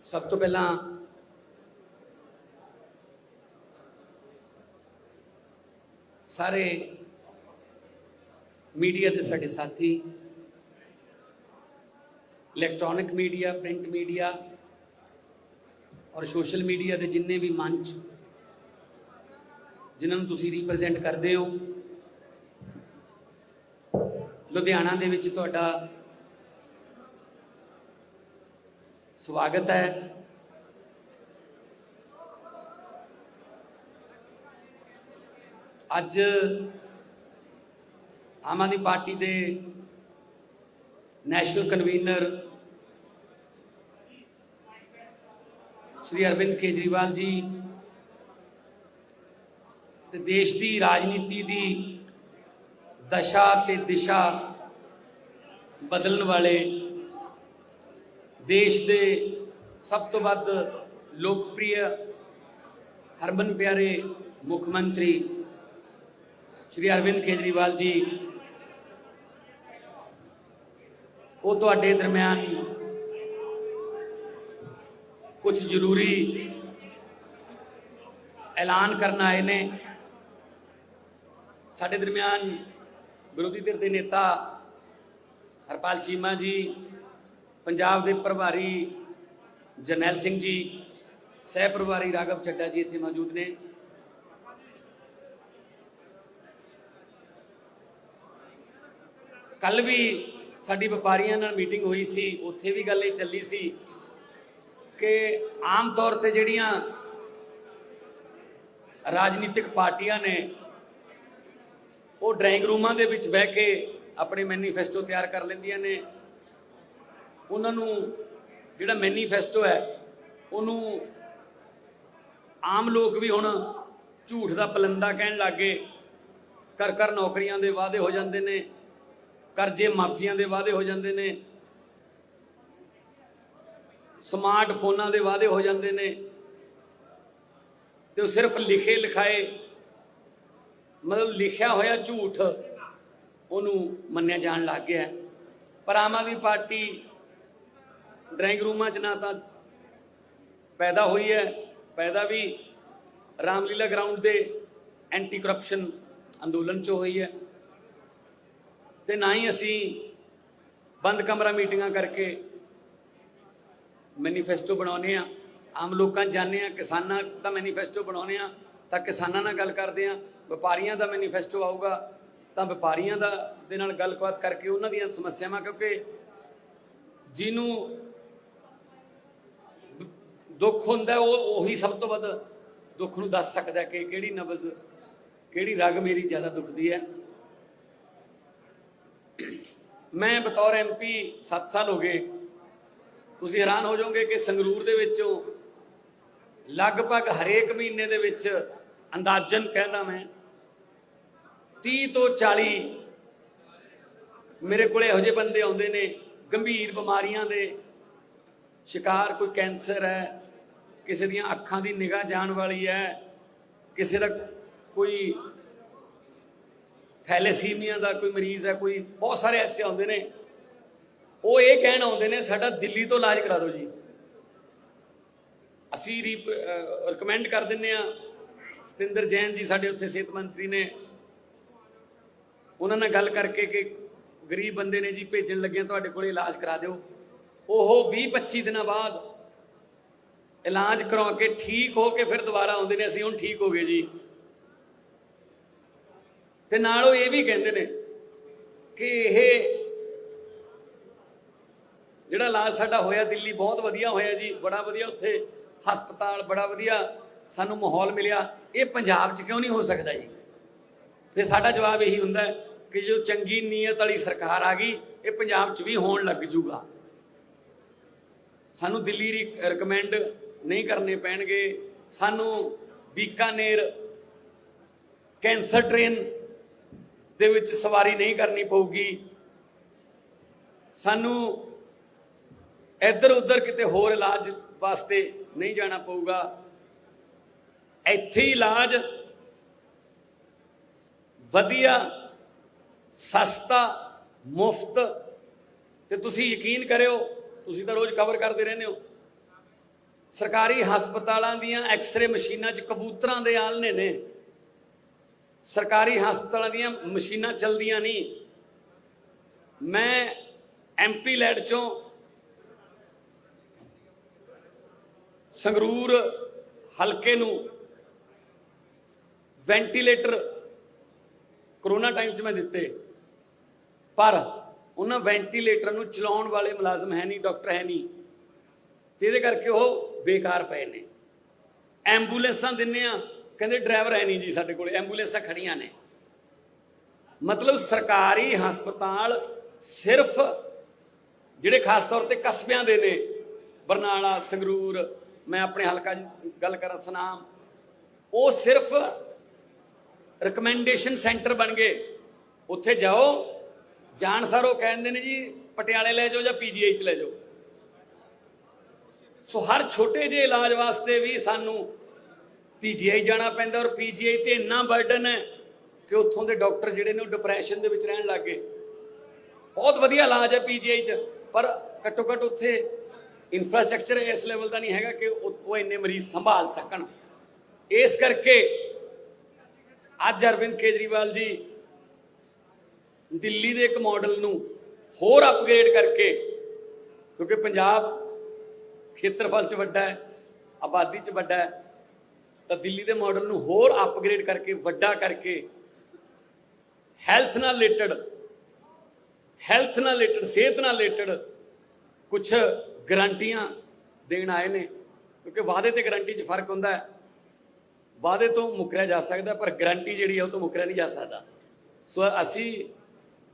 सब तो पहला सारे मीडिया के साडे साथी, इलैक्ट्रॉनिक मीडिया, प्रिंट मीडिया और सोशल मीडिया के जिन्ने भी मंच जिन्होंने तुसी रिप्रजेंट करते हो, लुधियाना दे विच तुहाडा स्वागत है। अज आम आदमी पार्टी के नैशनल कन्वीनर श्री अरविंद केजरीवाल जी ते देश की राजनीति की दशा ते दिशा बदलने वाले देश के सब तो वध लोकप्रिय हरमन प्यारे मुख्यमंत्री श्री अरविंद केजरीवाल जी वो तुहाडे दरम्यान कुछ जरूरी ऐलान करना आए ने। साडे दरम्यान विरोधी धिर के नेता हरपाल चीमा जी, पंजाब के प्रभारी जरनैल सिंह जी, सह प्रभारी राघव चड्डा जी इत्थे मौजूद ने। कल भी साडी व्यापारियों नाल मीटिंग हुई सी, उत्थे भी गल चली सी कि आम तौर पर जिहड़ियां राजनीतिक पार्टियां ने वो ड्राइंग रूमां दे विच बह के अपने मैनीफेस्टो तैयार कर लैंदियां ने। उन्होंने जिहड़ा मैनीफेस्टो है उन्होंने आम लोग भी हुण झूठ का पलंदा कहण लग गए। कर कर नौकरियां दे वादे हो जाते हैं, करजे माफिया के वादे हो जाते हैं, स्मार्ट फोनां के वादे हो जाते हैं, तो सिर्फ लिखे लिखाए मतलब लिखा होया झूठ उन्होंने मन्निया जान लग गया। पर आम आदमी पार्टी ड्राइंग रूमां च ना तो पैदा हुई है, पैदा भी रामलीला ग्राउंड के एंटी करप्शन अंदोलन चो हुई है, तो ना ही असी बंद कमरा मीटिंगां करके मैनीफेस्टो बनाने। आम लोग जाने, किसानों का मैनीफेस्टो बनाने तो किसानों नाल गल करते हैं, व्यापारियों का मैनीफेस्टो आऊगा तो व्यापारियों दे नाल गलबात करके उन्हां दीयां समस्यावां, क्योंकि जिन्हों दुख हुंदा उही सब तो वध दुख नूं दस सकदा कि किहड़ी नबज किहड़ी रग मेरी ज़्यादा दुखदी है। मैं बतौर MP 7 साल हो गए। तुसीं हैरान हो जाओगे कि संगरूर दे विचों लगभग हरेक महीने दे विच अंदाजन कहना मैं 30 तो 40 मेरे को इहो जिहे बंदे आउंदे ने गंभीर बीमारियां दे शिकार। कोई कैंसर है, किसी दियां अखां दी निगाह जाण वाली है, किसी का कोई थैलेसीमिया का कोई मरीज़ है, कोई बहुत सारे ऐसे आते हैं। वो ये कहण आते हैं साडा दिल्ली तो इलाज करा दो जी। असी रिकमेंड कर दिंदे आ। सतिंदर जैन जी साडे उत्थे सेहत मंत्री ने, उन्होंने गल करके कि गरीब बंदे ने जी भेजन लगे तुहाडे कोल इलाज करा दो। वो 20-25 दिन बाद इलाज करवा के ठीक हो के फिर दोबारा आते हैं, असीं हुण ठीक हो गए जी। ते नाल ये भी कहते हैं कि यह जिहड़ा इलाज साडा होया दिल्ली बहुत वधिया होया जी, बड़ा वधिया उत्थे हस्पताल बड़ा वधिया सानू माहौल मिलिया, ये पंजाब च क्यों नहीं हो सकता जी। फिर साडा जवाब यही हुंदा है कि जो चंगी नीयत वाली सरकार आ गई ये पंजाब च भी होण लग जूगा। सानू दिल्ली रिकमेंड नहीं करने पैणगे, सानू बीकानेर कैंसर ट्रेन दे विच सवारी नहीं करनी पऊगी, सानू इधर उधर किते होर इलाज वास्ते नहीं जाना पऊगा। इत्थे इलाज वधिया सस्ता मुफ्त, ते तुसी यकीन करो, तुसी तो रोज़ कवर करते रहने हो ਸਰਕਾਰੀ ਹਸਪਤਾਲਾਂ ਦੀਆਂ ਐਕਸ-ਰੇ ਮਸ਼ੀਨਾਂ 'ਚ ਕਬੂਤਰਾਂ ਦੇ ਆਲਣੇ ਨੇ। ਸਰਕਾਰੀ ਹਸਪਤਾਲਾਂ ਦੀਆਂ ਮਸ਼ੀਨਾਂ ਚੱਲਦੀਆਂ ਨਹੀਂ। ਮੈਂ ਐਮਪੀ ਲੈਡ ਚੋਂ ਸੰਗਰੂਰ ਹਲਕੇ ਨੂੰ ਵੈਂਟੀਲੇਟਰ ਕਰੋਨਾ ਟਾਈਮ 'ਚ ਮੈਂ ਦਿੱਤੇ, ਪਰ ਉਹਨਾਂ ਵੈਂਟੀਲੇਟਰ ਨੂੰ ਚਲਾਉਣ ਵਾਲੇ ਮੁਲਾਜ਼ਮ ਹੈ ਨਹੀਂ, ਡਾਕਟਰ ਹੈ ਨਹੀਂ, ਤੇ ਇਹਦੇ ਕਰਕੇ ਉਹ ਬੇਕਾਰ ਪਏ ਨੇ। ਐਂਬੂਲੈਂਸਾਂ ਦਿੰਨੇ ਆ, ਕਹਿੰਦੇ ਡਰਾਈਵਰ ਹੈ ਨਹੀਂ ਜੀ ਸਾਡੇ ਕੋਲ, ਐਂਬੂਲੈਂਸਾਂ ਖੜੀਆਂ ਨੇ। ਮਤਲਬ ਸਰਕਾਰੀ ਹਸਪਤਾਲ ਸਿਰਫ ਜਿਹੜੇ ਖਾਸ ਤੌਰ ਤੇ ਕਸਬਿਆਂ ਦੇ ਨੇ, ਬਰਨਾਲਾ, ਸੰਗਰੂਰ, ਮੈਂ ਆਪਣੇ ਹਲਕਾ ਗੱਲ ਕਰਾਂ ਸੁਨਾਮ, ਉਹ ਸਿਰਫ ਰਿਕਮੈਂਡੇਸ਼ਨ ਸੈਂਟਰ ਬਣ ਗਏ। ਉੱਥੇ ਜਾਓ, ਜਾਣ ਸਾਰ ਉਹ ਕਹਿੰਦੇ ਨੇ ਜੀ ਪਟਿਆਲੇ ਲੈ ਜਾਓ ਜਾਂ ਪੀਜੀਆਈ 'ਚ ਲੈ ਜਾਓ। ਸੋ ਹਰ ਛੋਟੇ ਜਿਹੇ ਇਲਾਜ ਵਾਸਤੇ ਵੀ ਸਾਨੂੰ ਪੀਜੀਆਈ ਜਾਣਾ ਪੈਂਦਾ, ਔਰ ਪੀਜੀਆਈ ਤੇ ਇੰਨਾ ਬਰਡਨ ਹੈ ਕਿ ਉੱਥੋਂ ਦੇ ਡਾਕਟਰ ਜਿਹੜੇ ਨੇ ਉਹ ਡਿਪਰੈਸ਼ਨ ਦੇ ਵਿੱਚ ਰਹਿਣ ਲੱਗ ਗਏ। ਬਹੁਤ ਵਧੀਆ ਇਲਾਜ ਹੈ ਪੀਜੀਆਈ 'ਚ, ਪਰ ਘੱਟੋ ਘੱਟ ਉੱਥੇ ਇਨਫਰਾਸਟ੍ਰਕਚਰ ਇਸ ਲੈਵਲ ਦਾ ਨਹੀਂ ਹੈਗਾ ਕਿ ਉਹ ਇੰਨੇ ਮਰੀਜ਼ ਸੰਭਾਲ ਸਕਣ। ਇਸ ਕਰਕੇ ਅੱਜ ਅਰਵਿੰਦ ਕੇਜਰੀਵਾਲ ਜੀ ਦਿੱਲੀ ਦੇ ਇੱਕ ਮਾਡਲ ਨੂੰ ਹੋਰ ਅਪਗ੍ਰੇਡ ਕਰਕੇ, ਕਿਉਂਕਿ ਪੰਜਾਬ ਖੇਤਰਫਲ 'ਚ ਵੱਡਾ ਹੈ, ਆਬਾਦੀ 'ਚ ਵੱਡਾ ਹੈ, ਤਾਂ ਦਿੱਲੀ ਦੇ ਮਾਡਲ ਨੂੰ ਹੋਰ ਅਪਗ੍ਰੇਡ ਕਰਕੇ, ਵੱਡਾ ਕਰਕੇ, ਹੈਲਥ ਨਾਲ ਰਿਲੇਟਡ, ਸਿਹਤ ਨਾਲ ਰਿਲੇਟਡ ਕੁਛ ਗਰੰਟੀਆਂ ਦੇਣ ਆਏ ਨੇ। ਕਿਉਂਕਿ ਵਾਅਦੇ ਤੇ ਗਰੰਟੀ 'ਚ ਫਰਕ ਹੁੰਦਾ ਹੈ। ਵਾਅਦੇ ਤੋਂ ਮੁੱਕਰਿਆ ਜਾ ਸਕਦਾ, ਪਰ ਗਰੰਟੀ ਜਿਹੜੀ ਹੈ ਉਹ ਤੋਂ ਮੁੱਕਰਿਆ ਨਹੀਂ ਜਾ ਸਕਦਾ। ਸੋ ਅਸੀਂ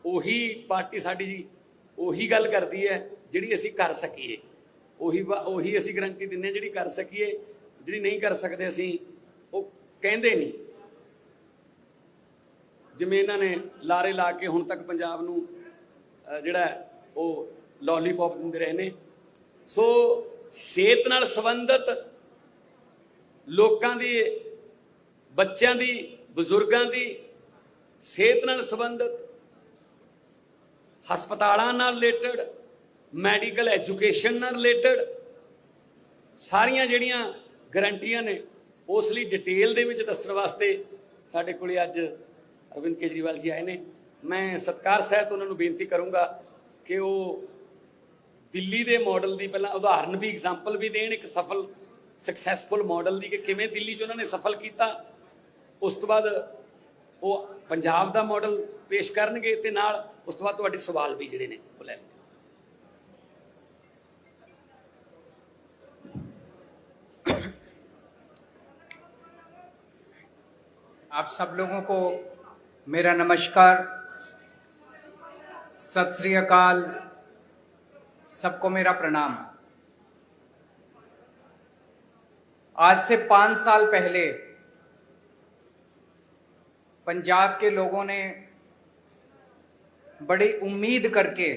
ਉਹੀ ਪਾਰਟੀ ਸਾਡੀ ਜੀ ਉਹੀ ਗੱਲ ਕਰਦੀ ਹੈ ਜਿਹੜੀ ਅਸੀਂ ਕਰ ਸਕੀਏ, ਉਹੀ ਅਸੀਂ ਗਰੰਟੀ ਦਿੰਦੇ ਹਾਂ ਜਿਹੜੀ ਕਰ ਸਕੀਏ। ਜਿਹੜੀ ਨਹੀਂ ਕਰ ਸਕਦੇ ਅਸੀਂ ਉਹ ਕਹਿੰਦੇ ਨਹੀਂ। ਜਿਵੇਂ ਇਹਨਾਂ ਨੇ ਲਾਰੇ ਲਾ ਕੇ ਹੁਣ ਤੱਕ ਪੰਜਾਬ ਨੂੰ ਜਿਹੜਾ ਉਹ ਲੋਲੀਪੌਪ ਦਿੰਦੇ ਰਹੇ ਨੇ। ਸੋ ਸਿਹਤ ਨਾਲ ਸੰਬੰਧਿਤ ਲੋਕਾਂ ਦੀ, ਬੱਚਿਆਂ ਦੀ, ਬਜ਼ੁਰਗਾਂ ਦੀ ਸਿਹਤ ਨਾਲ ਸੰਬੰਧਿਤ, ਹਸਪਤਾਲਾਂ ਨਾਲ ਰਿਲੇਟਡ, ਮੈਡੀਕਲ ਐਜੂਕੇਸ਼ਨ ਨਾਲ ਰਿਲੇਟਡ ਸਾਰੀਆਂ ਜਿਹੜੀਆਂ ਗਰੰਟੀਆਂ ਨੇ, ਉਸ ਲਈ ਡਿਟੇਲ ਦੇ ਵਿੱਚ ਦੱਸਣ ਵਾਸਤੇ ਸਾਡੇ ਕੋਲੇ ਅੱਜ ਅਰਵਿੰਦ ਕੇਜਰੀਵਾਲ ਜੀ ਆਏ ਨੇ। ਮੈਂ ਸਤਿਕਾਰ ਸਹਿਤ ਉਹਨਾਂ ਨੂੰ ਬੇਨਤੀ ਕਰੂੰਗਾ ਕਿ ਉਹ ਦਿੱਲੀ ਦੇ ਮਾਡਲ ਦੀ ਪਹਿਲਾਂ ਉਦਾਹਰਨ ਵੀ, ਐਗਜ਼ਾਮਪਲ ਵੀ ਦੇਣ, ਇੱਕ ਸਫਲ ਸਕਸੈਸਫੁਲ ਮਾਡਲ ਦੀ, ਕਿ ਕਿਵੇਂ ਦਿੱਲੀ 'ਚ ਉਹਨਾਂ ਨੇ ਸਫਲ ਕੀਤਾ। ਉਸ ਤੋਂ ਬਾਅਦ ਉਹ ਪੰਜਾਬ ਦਾ ਮਾਡਲ ਪੇਸ਼ ਕਰਨਗੇ ਤੇ ਨਾਲ ਉਸ ਤੋਂ ਬਾਅਦ ਤੁਹਾਡੇ ਸਵਾਲ ਵੀ ਜਿਹੜੇ ਨੇ ਉਹ ਲੈਣਗੇ। आप सब लोगों को मेरा नमस्कार, सत श्री अकाल, सबको मेरा प्रणाम। आज से 5 साल पहले पंजाब के लोगों ने बड़ी उम्मीद करके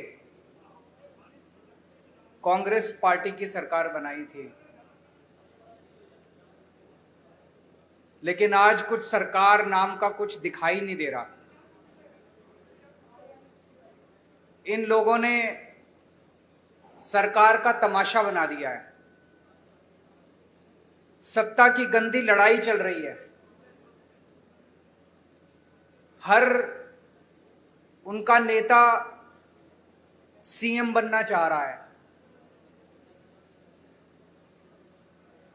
कांग्रेस पार्टी की सरकार बनाई थी, लेकिन आज कुछ सरकार नाम का कुछ दिखाई नहीं दे रहा। इन लोगों ने सरकार का तमाशा बना दिया है। सत्ता की गंदी लड़ाई चल रही है। हर उनका नेता सीएम बनना चाह रहा है।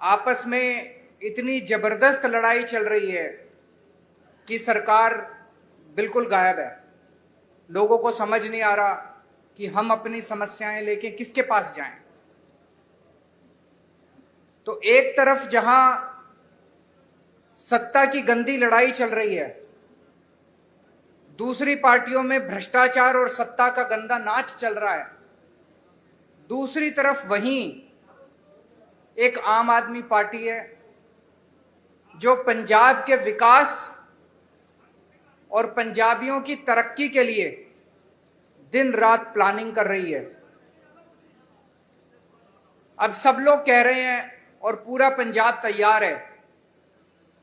आपस में इतनी जबरदस्त लड़ाई चल रही है कि सरकार बिल्कुल गायब है। लोगों को समझ नहीं आ रहा कि हम अपनी समस्याएं लेके किसके पास जाएं। तो एक तरफ जहां सत्ता की गंदी लड़ाई चल रही है, दूसरी पार्टियों में भ्रष्टाचार और सत्ता का गंदा नाच चल रहा है। दूसरी तरफ वहीं एक आम आदमी पार्टी है जो पंजाब के विकास और पंजाबियों की तरक्की के लिए दिन रात प्लानिंग कर रही है। अब सब लोग कह रहे हैं और पूरा पंजाब तैयार है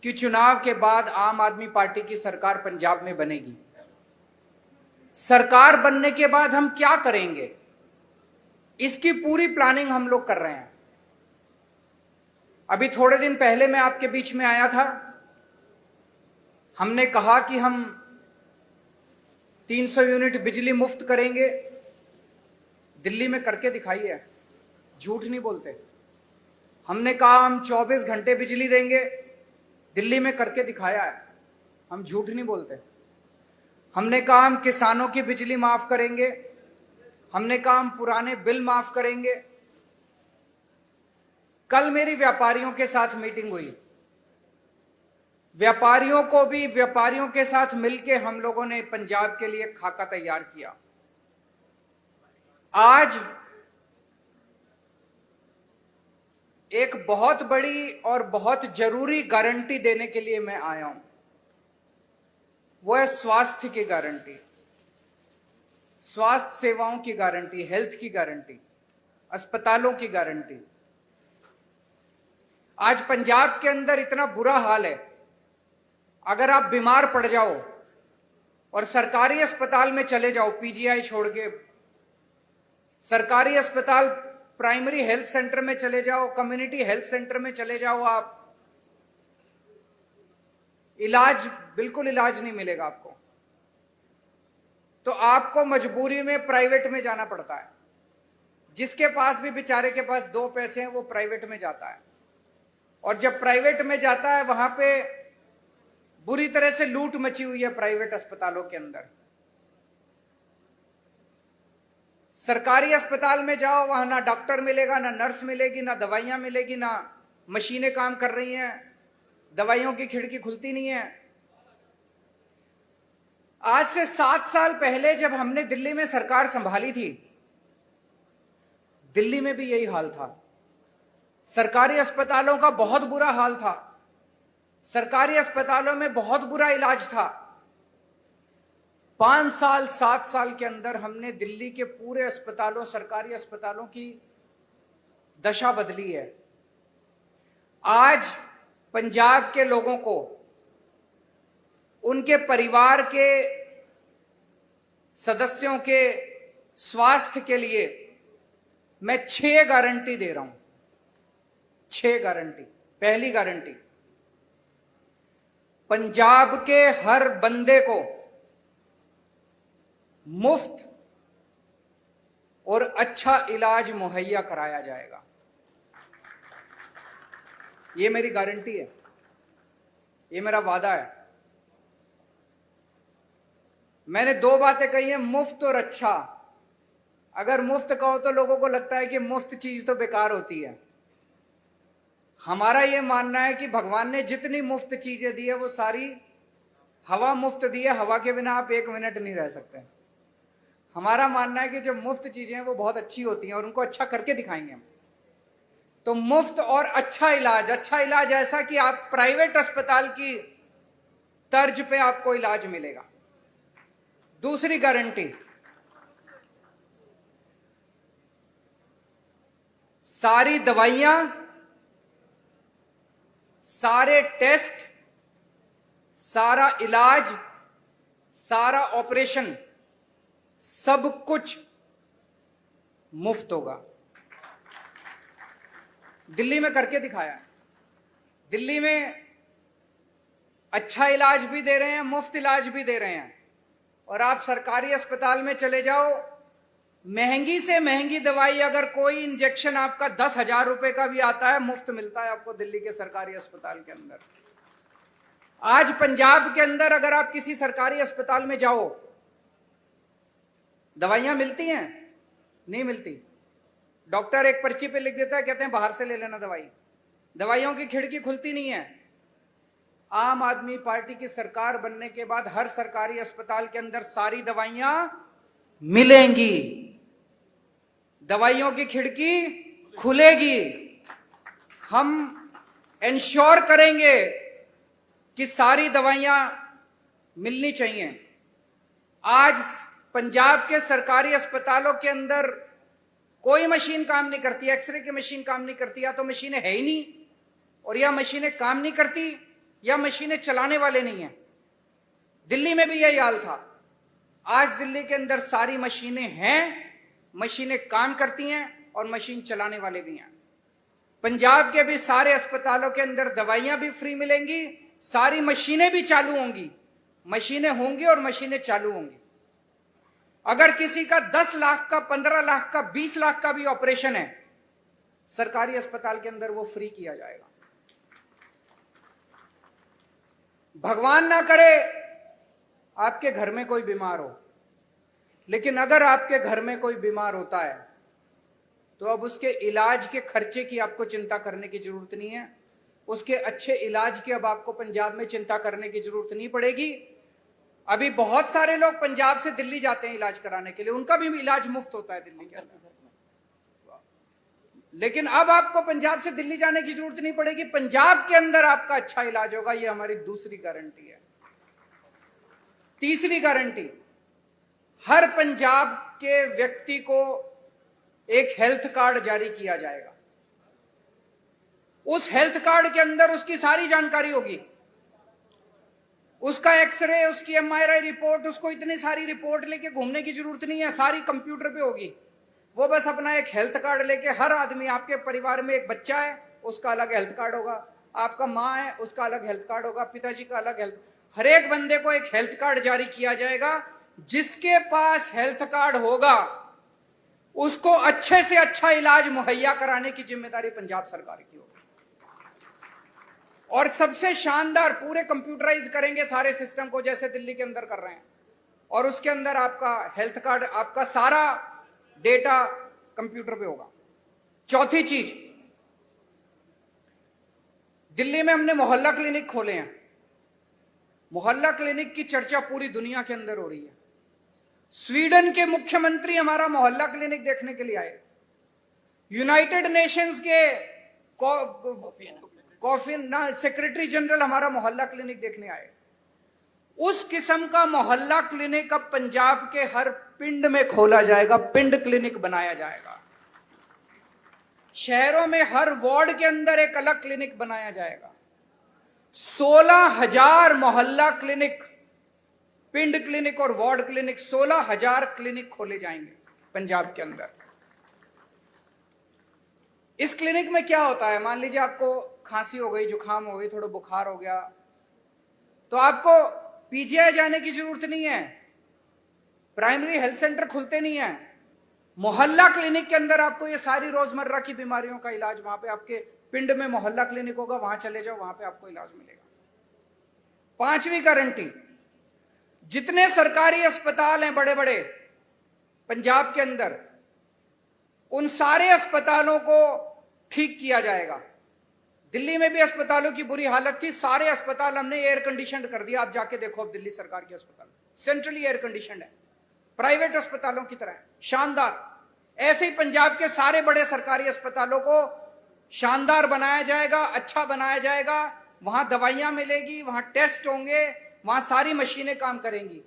कि चुनाव के बाद आम आदमी पार्टी की सरकार पंजाब में बनेगी। सरकार बनने के बाद हम क्या करेंगे, इसकी पूरी प्लानिंग हम लोग कर रहे हैं। अभी थोड़े दिन पहले मैं आपके बीच में आया था, हमने कहा कि हम 300 यूनिट बिजली मुफ्त करेंगे। दिल्ली में करके दिखाई है, झूठ नहीं बोलते। हमने कहा हम 24 घंटे बिजली देंगे, दिल्ली में करके दिखाया है, हम झूठ नहीं बोलते। हमने कहा हम किसानों की बिजली माफ करेंगे, हमने कहा हम पुराने बिल माफ करेंगे। कल मेरी व्यापारियों के साथ मीटिंग हुई, व्यापारियों को भी व्यापारियों के साथ मिलकर हम लोगों ने पंजाब के लिए खाका तैयार किया। आज एक बहुत बड़ी और बहुत जरूरी गारंटी देने के लिए मैं आया हूं, वो है स्वास्थ्य की गारंटी, स्वास्थ्य सेवाओं की गारंटी, हेल्थ की गारंटी, अस्पतालों की गारंटी। आज पंजाब के अंदर इतना बुरा हाल है, अगर आप बीमार पड़ जाओ और सरकारी अस्पताल में चले जाओ, पीजीआई छोड़ के सरकारी अस्पताल, प्राइमरी हेल्थ सेंटर में चले जाओ, कम्युनिटी हेल्थ सेंटर में चले जाओ, आप बिल्कुल इलाज नहीं मिलेगा आपको। तो आपको मजबूरी में प्राइवेट में जाना पड़ता है। जिसके पास भी बेचारे के पास 2 पैसे हैं वो प्राइवेट में जाता है, और जब प्राइवेट में जाता है वहां पे बुरी तरह से लूट मची हुई है प्राइवेट अस्पतालों के अंदर। सरकारी अस्पताल में जाओ, वहां ना डॉक्टर मिलेगा, ना नर्स मिलेगी, ना दवाइयां मिलेगी, ना मशीनें काम कर रही हैं, दवाइयों की खिड़की खुलती नहीं है। आज से 7 साल पहले जब हमने दिल्ली में सरकार संभाली थी, दिल्ली में भी यही हाल था। सरकारी अस्पतालों का बहुत बुरा हाल था, सरकारी अस्पतालों में बहुत बुरा इलाज था। 5 साल 7 साल के अंदर हमने दिल्ली के पूरे अस्पतालों, सरकारी अस्पतालों की दशा बदली है। आज पंजाब के लोगों को, उनके परिवार के सदस्यों के स्वास्थ्य के लिए मैं 6 गारंटी दे रहा हूं। 6 गारंटी। पहली गारंटी, पंजाब के हर बंदे को मुफ्त और अच्छा इलाज मुहैया कराया जाएगा। ये मेरी गारंटी है, ये मेरा वादा है। मैंने 2 बातें कही हैं, मुफ्त और अच्छा। अगर मुफ्त कहो तो लोगों को लगता है कि मुफ्त चीज तो बेकार होती है। हमारा यह मानना है कि भगवान ने जितनी मुफ्त चीजें दी है वो सारी हवा मुफ्त दी है, हवा के बिना आप 1 मिनट नहीं रह सकते। हमारा मानना है कि जो मुफ्त चीजें हैं वो बहुत अच्छी होती हैं और उनको अच्छा करके दिखाएंगे हम। तो मुफ्त और अच्छा इलाज, अच्छा इलाज ऐसा कि आप प्राइवेट अस्पताल की तर्ज पे आपको इलाज मिलेगा। दूसरी गारंटी, सारी दवाइयां, सारे टेस्ट, सारा इलाज, सारा ऑपरेशन, सब कुछ मुफ्त होगा। दिल्ली में करके दिखाया। दिल्ली में अच्छा इलाज भी दे रहे हैं, मुफ्त इलाज भी दे रहे हैं। और आप सरकारी अस्पताल में चले जाओ, महंगी से महंगी दवाई, अगर कोई इंजेक्शन आपका 10,000 रुपए का भी आता है, मुफ्त मिलता है आपको दिल्ली के सरकारी अस्पताल के अंदर। आज पंजाब के अंदर अगर आप किसी सरकारी अस्पताल में जाओ, दवाइयां मिलती हैं? नहीं मिलती। डॉक्टर एक पर्ची पे लिख देता है, कहते हैं बाहर से ले लेना दवाई। दवाइयों की खिड़की खुलती नहीं है। आम आदमी पार्टी की सरकार बनने के बाद हर सरकारी अस्पताल के अंदर सारी दवाइयां मिलेंगी, दवाइयों की खिड़की खुलेगी। हम इंश्योर करेंगे कि सारी दवाइयां मिलनी चाहिए। आज पंजाब के सरकारी अस्पतालों के अंदर कोई मशीन काम नहीं करती, एक्सरे की मशीन काम नहीं करती, या तो मशीनें है ही नहीं, और या मशीनें काम नहीं करती, या मशीनें चलाने वाले नहीं हैं। दिल्ली में भी यही हाल था। आज दिल्ली के अंदर सारी मशीनें हैं, मशीनें काम करती हैं और मशीन चलाने वाले भी हैं। पंजाब के भी सारे अस्पतालों के अंदर दवाइयां भी फ्री मिलेंगी, सारी मशीनें भी चालू होंगी, मशीनें होंगी और मशीनें चालू होंगी। अगर किसी का 10 लाख का, 15 लाख का, 20 लाख का भी ऑपरेशन है, सरकारी अस्पताल के अंदर वो फ्री किया जाएगा। भगवान ना करे आपके घर में कोई बीमार हो, लेकिन अगर आपके घर में कोई बीमार होता है तो अब उसके इलाज के खर्चे की आपको चिंता करने की जरूरत नहीं है। उसके अच्छे इलाज की अब आपको पंजाब में चिंता करने की जरूरत नहीं पड़ेगी। अभी बहुत सारे लोग पंजाब से दिल्ली जाते हैं इलाज कराने के लिए, उनका भी इलाज मुफ्त होता है दिल्ली के अंदर। लेकिन अब आपको पंजाब से दिल्ली जाने की जरूरत नहीं पड़ेगी, पंजाब के अंदर आपका अच्छा इलाज होगा। ये हमारी दूसरी गारंटी है। तीसरी गारंटी, हर पंजाब के व्यक्ति को एक हेल्थ कार्ड जारी किया जाएगा। उस हेल्थ कार्ड के अंदर उसकी सारी जानकारी होगी, उसका एक्सरे, उसकी एमआरआई रिपोर्ट, उसको इतनी सारी रिपोर्ट लेके घूमने की जरूरत नहीं है, सारी कंप्यूटर पे होगी। वो बस अपना एक हेल्थ कार्ड लेके, हर आदमी, आपके परिवार में एक बच्चा है उसका अलग हेल्थ कार्ड होगा, आपका माँ है उसका अलग हेल्थ कार्ड होगा, पिताजी का अलग हेल्थ, हर एक बंदे को एक हेल्थ कार्ड जारी किया जाएगा। जिसके पास हेल्थ कार्ड होगा उसको अच्छे से अच्छा इलाज मुहैया कराने की जिम्मेदारी पंजाब सरकार की होगी। और सबसे शानदार, पूरे कंप्यूटराइज करेंगे सारे सिस्टम को जैसे दिल्ली के अंदर कर रहे हैं, और उसके अंदर आपका हेल्थ कार्ड, आपका सारा डेटा कंप्यूटर पे होगा। चौथी चीज, दिल्ली में हमने मोहल्ला क्लिनिक खोले हैं। मोहल्ला क्लिनिक की चर्चा पूरी दुनिया के अंदर हो रही है। स्वीडन के मुख्यमंत्री हमारा मोहल्ला क्लिनिक देखने के लिए आए, यूनाइटेड नेशंस के सेक्रेटरी जनरल हमारा मोहल्ला क्लिनिक देखने आए। उस किस्म का मोहल्ला क्लिनिक अब पंजाब के हर पिंड में खोला जाएगा, पिंड क्लिनिक बनाया जाएगा। शहरों में हर वार्ड के अंदर एक अलग क्लिनिक बनाया जाएगा। 16,000 मोहल्ला क्लिनिक, पिंड क्लिनिक और वार्ड क्लिनिक, 16,000 क्लिनिक खोले जाएंगे पंजाब के अंदर। इस क्लिनिक में क्या होता है, मान लीजिए आपको खांसी हो गई, जुकाम हो गई, थोड़ा बुखार हो गया, तो आपको पीजीआई जाने की जरूरत नहीं है, प्राइमरी हेल्थ सेंटर खुलते नहीं है। मोहल्ला क्लिनिक के अंदर आपको ये सारी रोजमर्रा की बीमारियों का इलाज, वहां पे आपके पिंड में मोहल्ला क्लिनिक होगा, वहां चले जाओ, वहां पे आपको इलाज मिलेगा। पांचवी गारंटी, जितने सरकारी अस्पताल हैं बड़े बड़े पंजाब के अंदर, उन सारे अस्पतालों को ठीक किया जाएगा। दिल्ली में भी अस्पतालों की बुरी हालत थी, सारे अस्पताल हमने एयर कंडीशन कर दिया। आप जाके देखो, अब दिल्ली सरकार के अस्पताल सेंट्रली एयर कंडीशन है, प्राइवेट अस्पतालों की तरह शानदार। ऐसे ही पंजाब के सारे बड़े सरकारी अस्पतालों को शानदार बनाया जाएगा, अच्छा बनाया जाएगा। वहां दवाइयां मिलेगी, वहां टेस्ट होंगे, वहां सारी मशीनें काम करेंगी,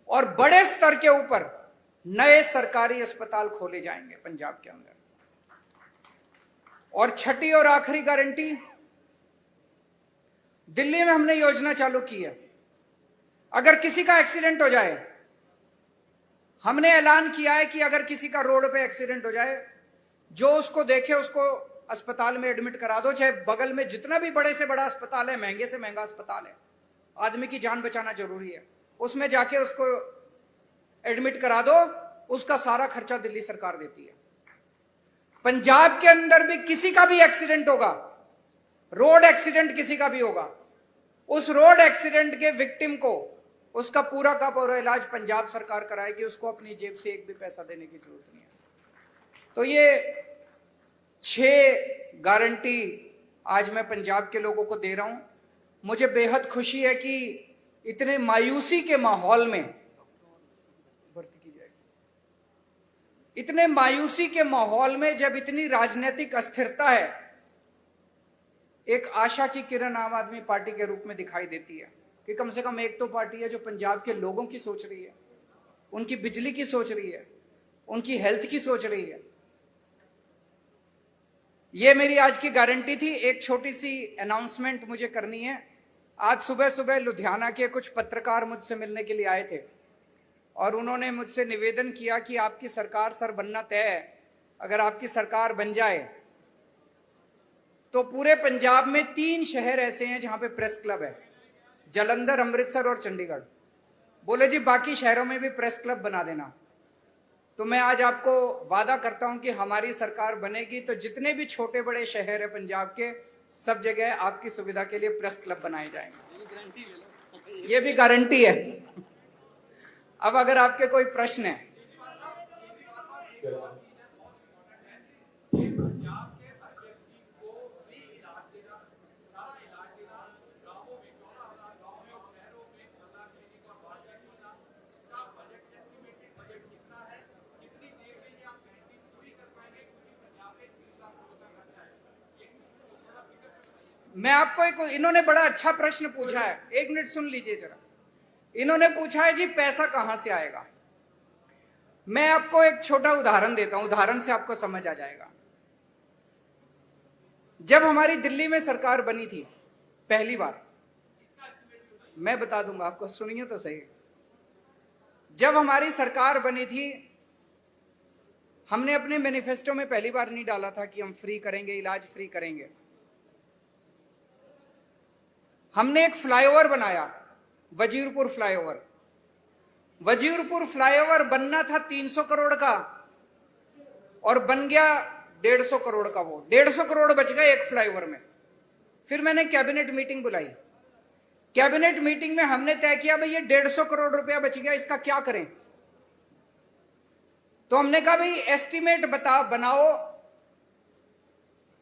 और बड़े स्तर के ऊपर नए सरकारी अस्पताल खोले जाएंगे पंजाब के अंदर। और छठी और आखिरी गारंटी, दिल्ली में हमने योजना चालू की है, अगर किसी का एक्सीडेंट हो जाए, हमने ऐलान किया है कि अगर किसी का रोड पे एक्सीडेंट हो जाए, जो उसको देखे उसको अस्पताल में एडमिट करा दो, चाहे बगल में जितना भी बड़े से बड़ा अस्पताल है, महंगे से महंगा अस्पताल है, आदमी की जान बचाना जरूरी है, उसमें जाके उसको एडमिट करा दो, उसका सारा खर्चा दिल्ली सरकार देती है। पंजाब के अंदर भी किसी का भी एक्सीडेंट होगा, रोड एक्सीडेंट किसी का भी होगा, उस रोड एक्सीडेंट के विक्टिम को उसका पूरा का पूरा इलाज पंजाब सरकार कराएगी, उसको अपनी जेब से एक भी पैसा देने की जरूरत नहीं है। तो ये 6 गारंटी आज मैं पंजाब के लोगों को दे रहा हूं। मुझे बेहद खुशी है कि इतने मायूसी के माहौल में, इतने मायूसी के माहौल में जब इतनी राजनीतिक अस्थिरता है, एक आशा की किरण आम आदमी पार्टी के रूप में दिखाई देती है कि कम से कम एक तो पार्टी है जो पंजाब के लोगों की सोच रही है, उनकी बिजली की सोच रही है, उनकी हेल्थ की सोच रही है। ये मेरी आज की गारंटी थी। एक छोटी सी अनाउंसमेंट मुझे करनी है। आज सुबह सुबह लुधियाना के कुछ पत्रकार मुझसे मिलने के लिए आए थे और उन्होंने मुझसे निवेदन किया कि आपकी सरकार सर बनना तय है, अगर आपकी सरकार बन जाए तो पूरे पंजाब में 3 शहर ऐसे हैं जहां पे प्रेस क्लब है, जालंधर, अमृतसर और चंडीगढ़। बोले जी बाकी शहरों में भी प्रेस क्लब बना देना। तो मैं आज आपको वादा करता हूं कि हमारी सरकार बनेगी तो जितने भी छोटे बड़े शहर है पंजाब के, सब जगह आपकी सुविधा के लिए प्रेस क्लब बनाए जाएंगे, ये भी गारंटी है। अब अगर आपके कोई प्रश्न है। मैं आपको इन्होंने बड़ा अच्छा प्रश्न पूछा है, 1 मिनट सुन लीजिए जरा। इन्होंने पूछा है जी पैसा कहां से आएगा। मैं आपको एक छोटा उदाहरण देता हूं, उदाहरण से आपको समझ आ जाएगा। जब हमारी दिल्ली में सरकार बनी थी पहली बार, मैं बता दूंगा आपको, सुनिए तो सही। जब हमारी सरकार बनी थी, हमने अपने मैनिफेस्टो में पहली बार नहीं डाला था कि हम फ्री करेंगे, इलाज फ्री करेंगे। हमने एक फ्लाईओवर बनाया, वजीरपुर फ्लाईओवर। वजीरपुर फ्लाईओवर बनना था 300 करोड़ का और बन गया 150 करोड़ का। वो 150 करोड़ बच गए एक फ्लाईओवर में। फिर मैंने कैबिनेट मीटिंग बुलाई। कैबिनेट मीटिंग में हमने तय किया भाई ये 150 करोड़ रुपया बच गया, इसका क्या करें। तो हमने कहा भाई एस्टीमेट बनाओ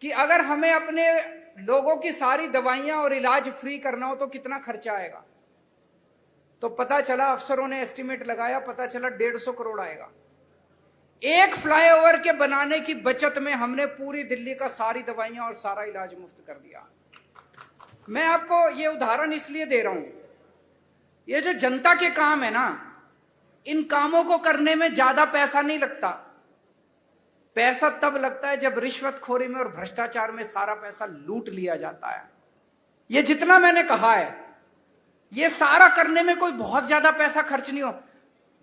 कि अगर हमें अपने लोगों की सारी दवाइयां और इलाज फ्री करना हो तो कितना खर्चा आएगा। तो पता चला, अफसरों ने एस्टीमेट लगाया, पता चला 150 करोड़ आएगा। एक फ्लाईओवर के बनाने की बचत में हमने पूरी दिल्ली का सारी दवाइयां और सारा इलाज मुफ्त कर दिया। मैं आपको ये उदाहरण इसलिए दे रहा हूं, ये जो जनता के काम है ना, इन कामों को करने में ज्यादा पैसा नहीं लगता। पैसा तब लगता है जब रिश्वतखोरी में और भ्रष्टाचार में सारा पैसा लूट लिया जाता है। ये जितना मैंने कहा है, ये सारा करने में कोई बहुत ज्यादा पैसा खर्च नहीं हो।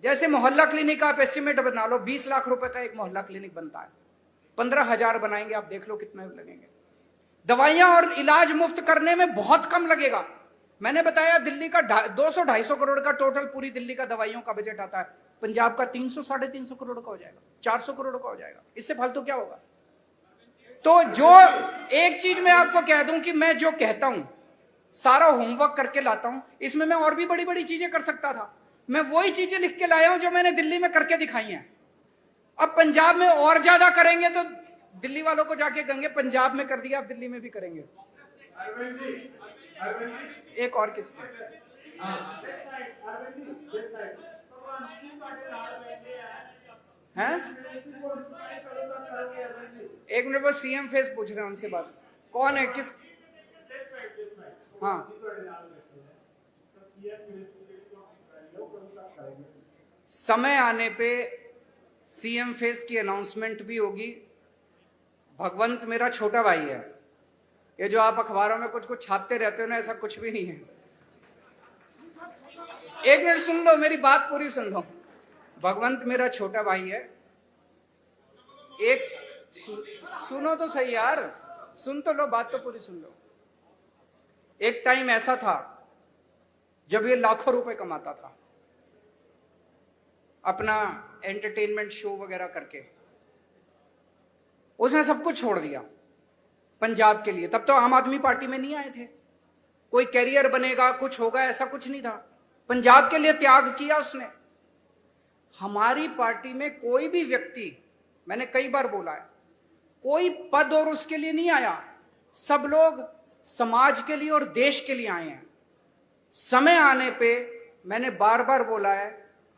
जैसे मोहल्ला क्लिनिक का आप एस्टिमेट बना लो, 20 लाख रुपए का एक मोहल्ला क्लिनिक बनता है, 15,000 बनाएंगे, आप देख लो कितने लगेंगे। दवाइयां और इलाज मुफ्त करने में बहुत कम लगेगा। मैंने बताया दिल्ली का 200-250 करोड़ का टोटल पूरी दिल्ली का दवाइयों का बजट आता है, पंजाब का 300-350 करोड़ का हो जाएगा, 400 करोड़ का हो जाएगा। इससे फालतू क्या होगा। तो जो एक चीज मैं आपको कह दूं कि मैं जो कहता हूं सारा होमवर्क करके लाता हूं, इसमें मैं और भी बड़ी बड़ी चीजें कर सकता था। मैं वही चीजें लिख के लाया हूं जो मैंने दिल्ली में करके दिखाई हैं। अब पंजाब में और ज्यादा करेंगे तो दिल्ली वालों को जाके कहेंगे पंजाब में कर दिया, आप दिल्ली में भी करेंगे। एक और किस हैं? एक मिनट, वो सीएम फेस पूछ रहे हैं, उनसे बात। कौन है, किस? हाँ, समय आने पे सीएम फेस की अनाउंसमेंट भी होगी। भगवंत मेरा छोटा भाई है। ये जो आप अखबारों में कुछ कुछ छापते रहते हो ना, ऐसा कुछ भी नहीं है। एक मिनट सुन लो, मेरी बात पूरी सुन लो। भगवंत मेरा छोटा भाई है। एक सुनो तो सही यार, सुन तो लो, बात तो पूरी सुन लो। एक टाइम ऐसा था जब ये लाखों रुपए कमाता था अपना एंटरटेनमेंट शो वगैरह करके। उसने सब कुछ छोड़ दिया पंजाब के लिए। तब तो आम आदमी पार्टी में नहीं आए थे। कोई कैरियर बनेगा, कुछ होगा, ऐसा कुछ नहीं था। पंजाब के लिए त्याग किया उसने। हमारी पार्टी में कोई भी व्यक्ति, मैंने कई बार बोला है, कोई पद और उसके लिए नहीं आया। सब लोग समाज के लिए और देश के लिए आए हैं। समय आने पे मैंने बार बार बोला है,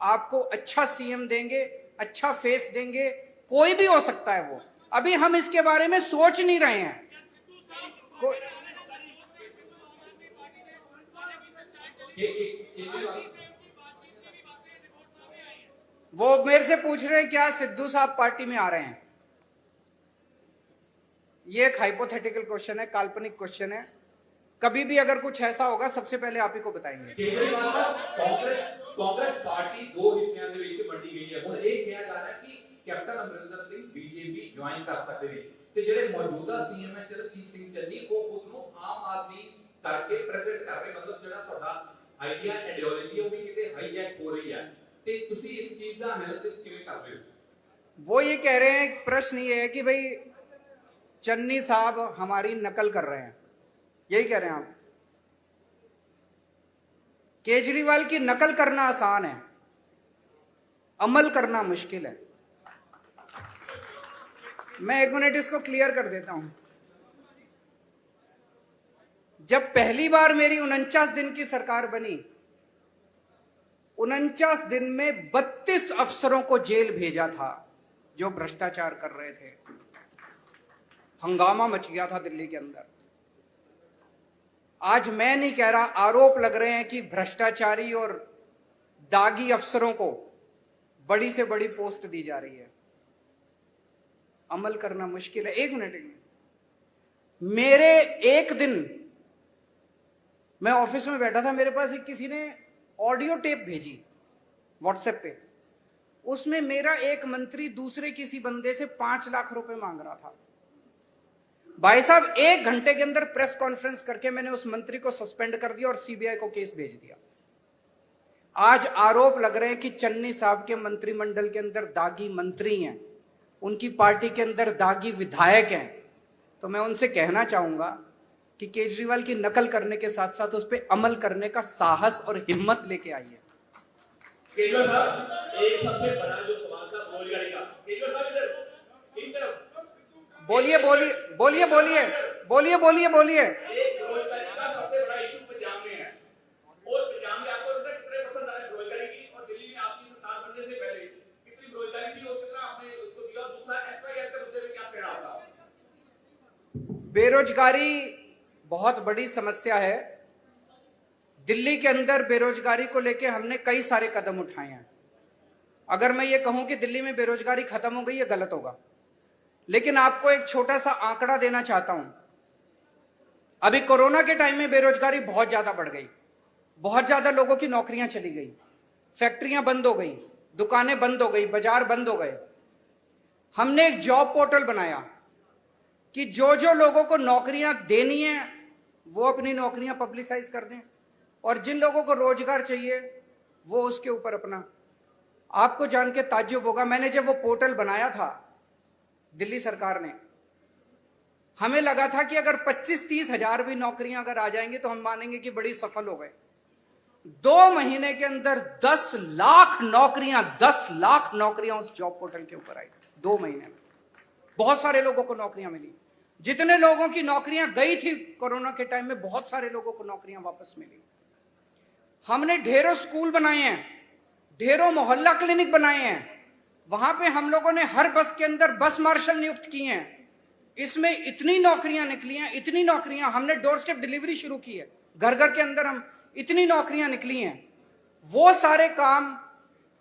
आपको अच्छा सीएम देंगे, अच्छा फेस देंगे, कोई भी हो सकता है वो। अभी हम इसके बारे में सोच नहीं रहे हैं। वो मेरे से पूछ रहे हैं क्या सिद्धू साहब पार्टी में आ रहे हैं। ये एक हाइपोथेटिकल क्वेश्चन है, काल्पनिक क्वेश्चन है। कभी भी अगर कुछ ऐसा होगा सबसे पहले आप ही को बताएंगे। केजरीवाल साहब, कांग्रेस पार्टी दो हिस्सों ਦੇ ਵਿੱਚ ਵੰਡੀ ਗਈ ਹੈ। ਹੁਣ ਇਹ ਕਿਹਾ ਜਾ ਰਿਹਾ ਕਿ captain Amarinder Singh BJP join ਕਰ ਸਕਦੇ ਨੇ ਤੇ ਜਿਹੜੇ ਮੌਜੂਦਾ ਸੀਐਮ ਹੈ ਚਰਨਜੀਤ ਸਿੰਘ ਚੰਨੀ ਉਹ ਖੁਦ ਨੂੰ ਆਮ ਆਦਮੀ ਕਰਕੇ ਪ੍ਰੈਜ਼ੈਂਟ ਕਰ ਰਹੇ, ਮਤਲਬ ਜਿਹੜਾ ਤੁਹਾਡਾ ਆਈਡੀਆ ਆਈਡੀਓਲੋਜੀ ਉਹ ਵੀ ਕਿਤੇ ਹਾਈਜੈਕ ਹੋ ਰਹੀ ਹੈ, ਤੇ ਤੁਸੀਂ ਇਸ ਚੀਜ਼ ਦਾ ਐਨਾਲਿਸਿਸ ਕਿਵੇਂ ਕਰ ਰਹੇ ਹੋ? वो ये कह रहे हैं, प्रश्न ये है कि भाई चन्नी साहब हमारी नकल कर रहे हैं, यही कह रहे हैं आप? केजरीवाल की नकल करना आसान है, अमल करना मुश्किल है। मैं 1 मिनट इसको क्लियर कर देता हूं। जब पहली बार मेरी 49 दिन की सरकार बनी, 49 दिन में 32 अफसरों को जेल भेजा था जो भ्रष्टाचार कर रहे थे। हंगामा मच गया था दिल्ली के अंदर। आज मैं नहीं कह रहा, आरोप लग रहे हैं कि भ्रष्टाचारी और दागी अफसरों को बड़ी से बड़ी पोस्ट दी जा रही है। अमल करना मुश्किल है। 1 मिनट, मेरे एक दिन मैं ऑफिस में बैठा था, मेरे पास एक किसी ने ऑडियो टेप भेजी व्हाट्सएप पे। उसमें मेरा एक मंत्री दूसरे किसी बंदे से 5 लाख रुपए मांग रहा था। भाई साहब, 1 घंटे के अंदर प्रेस कॉन्फ्रेंस करके मैंने उस मंत्री को सस्पेंड कर दिया और सीबीआई को केस भेज दिया। आज आरोप लग रहे हैं कि चन्नी साहब के मंत्रिमंडल के अंदर दागी मंत्री हैं, उनकी पार्टी के अंदर दागी विधायक हैं। तो मैं उनसे कहना चाहूंगा कि केजरीवाल की नकल करने के साथ साथ उस पर अमल करने का साहस और हिम्मत लेके आइए। केजरीवाल साहब, एक सबसे बड़ा जो सवाल था बेरोजगारी का, केजरीवाल साहब इधर इस तरफ बोलिए बोलिए बोलिए बोलिए बोलिए बोलिए बोलिए। एक बेरोजगारी का सबसे बड़ा इशू पंजाब में है, और पंजाब में आपको पता है कितने परसेंट आ रहे हैं बेरोजगारी की, और दिल्ली में आपकी सरकार बनने से पहले कितनी बेरोजगारी थी और कितना आपने उसको दिया? दूसरा एसवाईआर के मुद्दे में क्या कहना आपका? बेरोजगारी बहुत बड़ी समस्या है। दिल्ली के अंदर बेरोजगारी को लेके हमने कई सारे कदम उठाए हैं। अगर मैं ये कहूं कि दिल्ली में बेरोजगारी खत्म हो गई, ये गलत होगा। लेकिन आपको एक छोटा सा आंकड़ा देना चाहता हूं। अभी कोरोना के टाइम में बेरोजगारी बहुत ज्यादा बढ़ गई, बहुत ज्यादा लोगों की नौकरियां चली गई, फैक्ट्रियां बंद हो गई, दुकानें बंद हो गई, बाजार बंद हो गए। हमने एक जॉब पोर्टल बनाया कि जो जो लोगों को नौकरियां देनी है वो अपनी नौकरियां पब्लिसाइज कर दें, और जिन लोगों को रोजगार चाहिए वो उसके ऊपर अपना। आपको जान के ताज्जुब होगा, मैंने जब वो पोर्टल बनाया था दिल्ली सरकार ने, हमें लगा था कि अगर 25-30 हजार भी नौकरियां अगर आ जाएंगी तो हम मानेंगे कि बड़ी सफल हो गए। 2 महीने के अंदर 10 लाख नौकरियां उस जॉब पोर्टल के ऊपर आई। 2 महीने में बहुत सारे लोगों को नौकरियां मिली। जितने लोगों की नौकरियां गई थी कोरोना के टाइम में, बहुत सारे लोगों को नौकरियां वापस मिली। हमने ढेरों स्कूल बनाए हैं, ढेरों मोहल्ला क्लिनिक बनाए हैं। वहां पे हम लोगों ने हर बस के अंदर बस मार्शल नियुक्त किए हैं। इसमें इतनी नौकरियां निकली हैं, इतनी नौकरियां। हमने डोर स्टेप डिलीवरी शुरू की है, घर घर के अंदर हम इतनी नौकरियां निकली हैं। वो सारे काम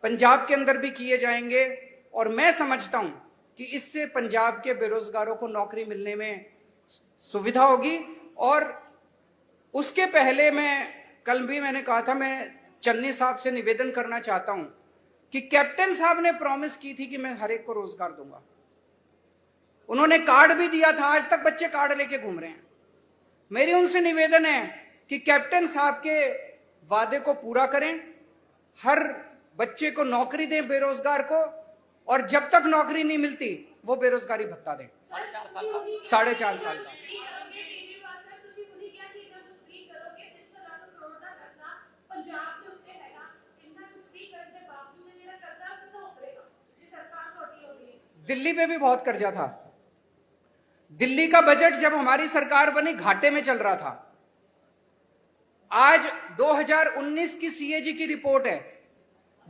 पंजाब के अंदर भी किए जाएंगे, और मैं समझता हूं कि इससे पंजाब के बेरोजगारों को नौकरी मिलने में सुविधा होगी। और उसके पहले कल भी मैंने कहा था, मैं चन्नी साहब से निवेदन करना चाहता हूं कि कैप्टन साहब ने प्रॉमिस की थी कि मैं हर एक को रोजगार दूंगा। उन्होंने कार्ड भी दिया था, आज तक बच्चे कार्ड लेके घूम रहे हैं। मेरी उनसे निवेदन है कि कैप्टन साहब के वादे को पूरा करें, हर बच्चे को नौकरी दें बेरोजगार को, और जब तक नौकरी नहीं मिलती वो बेरोजगारी भत्ता दें। 4.5 साल का। दिल्ली पे भी बहुत कर्जा था। दिल्ली का बजट जब हमारी सरकार बनी घाटे में चल रहा था। आज 2019 की सीएजी की रिपोर्ट है,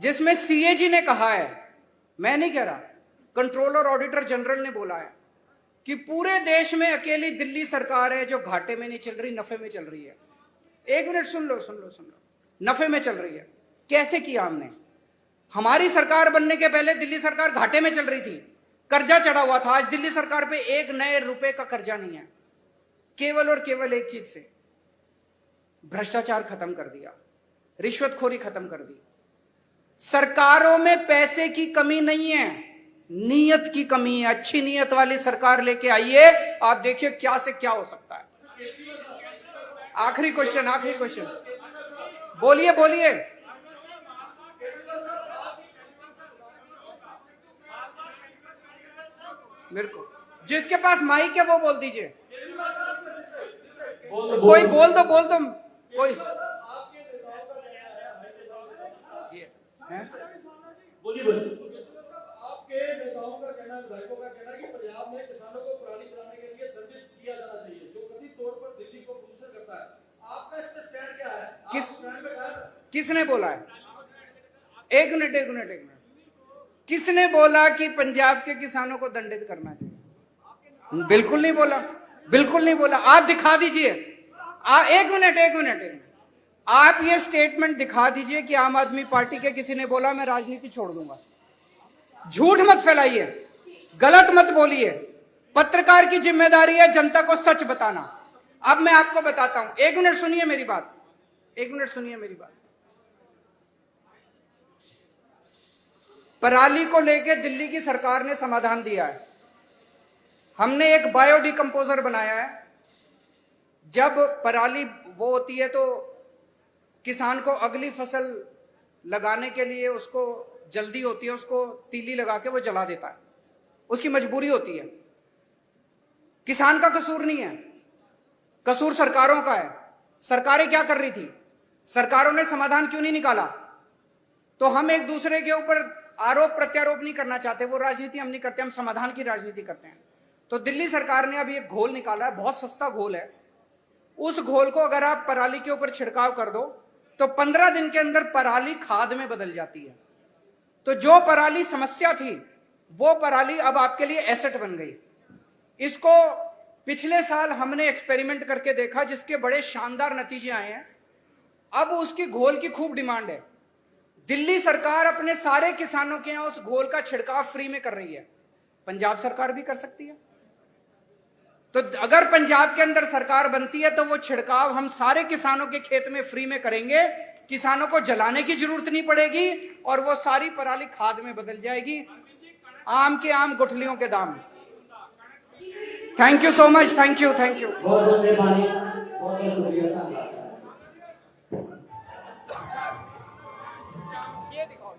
जिसमें सीएजी ने कहा है, मैं नहीं कह रहा, कंट्रोलर ऑडिटर जनरल ने बोला है कि पूरे देश में अकेली दिल्ली सरकार है जो घाटे में नहीं चल रही, नफे में चल रही है। 1 मिनट सुन लो, नफे में चल रही है। कैसे किया हमने? हमारी सरकार बनने के पहले दिल्ली सरकार घाटे में चल रही थी, कर्जा चढ़ा हुआ था। आज दिल्ली सरकार पे 1 नए रुपए का कर्जा नहीं है। केवल और केवल एक चीज से, भ्रष्टाचार खत्म कर दिया, रिश्वतखोरी खत्म कर दी। सरकारों में पैसे की कमी नहीं है, नीयत की कमी है। अच्छी नीयत वाली सरकार लेके आइए, आप देखिए क्या से क्या हो सकता है। आखिरी क्वेश्चन, बोलिए बोलिए। मेरे को जिसके पास माइक है वो बोल दीजिए। कोई बोल दो कोई। बोलिए। आपके नेताओं का कहना है, विधायकों का कहना है कि पंजाब में किसानों को पराली जलाने के लिए दंडित किया जाना चाहिए, जो कथित तौर पर दिल्ली को प्रदूषण करता है। आपका इस पे स्टैंड क्या है? किसने बोला है? एक मिनट। किसने बोला कि पंजाब के किसानों को दंडित करना चाहिए? बिल्कुल नहीं बोला। आप दिखा दीजिए। एक मिनट। आप ये स्टेटमेंट दिखा दीजिए कि आम आदमी पार्टी के किसी ने बोला मैं राजनीति छोड़ दूंगा। झूठ मत फैलाइए, गलत मत बोलिए। पत्रकार की जिम्मेदारी है जनता को सच बताना। अब मैं आपको बताता हूं, एक मिनट सुनिए मेरी बात। पराली को लेके दिल्ली की सरकार ने समाधान दिया है। हमने एक बायोडिकम्पोजर बनाया है। जब पराली वो होती है तो किसान को अगली फसल लगाने के लिए उसको जल्दी होती है, उसको तीली लगा के वो जला देता है, उसकी मजबूरी होती है। किसान का कसूर नहीं है, कसूर सरकारों का है। सरकारें क्या कर रही थी? सरकारों ने समाधान क्यों नहीं निकाला? तो हम एक दूसरे के ऊपर आरोप प्रत्यारोप नहीं करना चाहते, वो राजनीति हम नहीं करते, हम समाधान की राजनीति करते हैं। तो दिल्ली सरकार ने अभी एक घोल निकाला है, बहुत सस्ता घोल है। उस घोल को अगर आप पराली के ऊपर छिड़काव कर दो तो 15 दिन के अंदर पराली खाद में बदल जाती है। तो जो पराली समस्या थी वो पराली अब आपके लिए एसेट बन गई। इसको पिछले साल हमने एक्सपेरिमेंट करके देखा, जिसके बड़े शानदार नतीजे आए हैं। अब उसकी घोल की खूब डिमांड है। दिल्ली सरकार अपने सारे किसानों के यहां उस घोल का छिड़काव फ्री में कर रही है। पंजाब सरकार भी कर सकती है। तो अगर पंजाब के अंदर सरकार बनती है तो वो छिड़काव हम सारे किसानों के खेत में फ्री में करेंगे। किसानों को जलाने की जरूरत नहीं पड़ेगी और वो सारी पराली खाद में बदल जाएगी। आम के आम गुठलियों के दाम। Thank you so much. Thank you. बहुत बहुत मेहरबानी, बहुत बहुत शुक्रिया, धन्यवाद सर। ये दिखाओ।